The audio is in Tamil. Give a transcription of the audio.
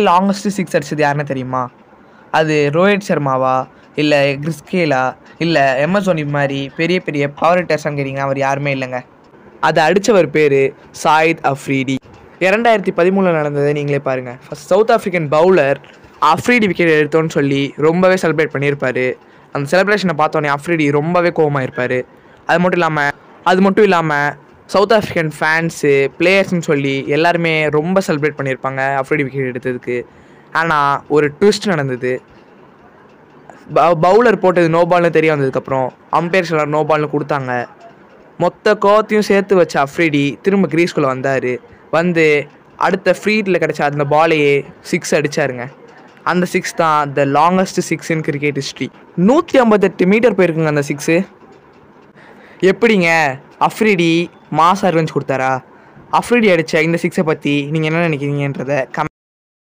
லாங்கஸ்ட் சிக்ஸ் அடிச்சது யாருன்னு தெரியுமா? அது ரோஹித் சர்மாவா, இல்லை கிறிஸ் கெயிலா, இல்லை எம்எஸ் தோனி மாதிரி பெரிய பெரிய பவர் ஹிட்டர்ஸான்னு கேட்டிங்கன்னா அவர் யாருமே இல்லைங்க. அதை அடித்தவர் பேர் சாயித் அஃப்ரிடி. 2013 நடந்ததை நீங்களே பாருங்கள். First South African bowler Afridi wicket எடுத்தோன்னு சொல்லி ரொம்பவே செலிப்ரேட் பண்ணியிருப்பார். அந்த செலிப்ரேஷனை பார்த்தோன்னே அஃப்ரிடி ரொம்பவே கோவமாக இருப்பார். அது மட்டும் இல்லாமல் சவுத் ஆஃப்ரிக்கன் ஃபேன்ஸு பிளேயர்ஸ்னு சொல்லி எல்லாருமே ரொம்ப செலிப்ரேட் பண்ணியிருப்பாங்க அஃப்ரிடி விக்கெட் எடுத்ததுக்கு. ஆனால் ஒரு ட்விஸ்ட் நடந்தது. பவுலர் போட்டது நோ பால்னு தெரிய வந்ததுக்கப்புறம் அம்பையர்ஸ் எல்லாரும் நோ பால்னு கொடுத்தாங்க. மொத்த கோவத்தையும் சேர்த்து வச்ச அஃப்ரிடி திரும்ப கிரீஸ்குள்ளே வந்தார். வந்து அடுத்த ஃப்ரீட்டில் கிடச்ச அந்த பாலையே 6 அடித்தாருங்க. அந்த 6 தான் the longest 6 in cricket history. 158 metre போயிருக்குங்க அந்த 6. எப்படிங்க அஃப்ரிடி மாஸ் ரிவெஞ்ச் கொடுத்தாரா? அஃப்ரிடி அடித்த இந்த 6 பற்றி நீங்கள் என்ன நினைக்கிறீங்கன்றதை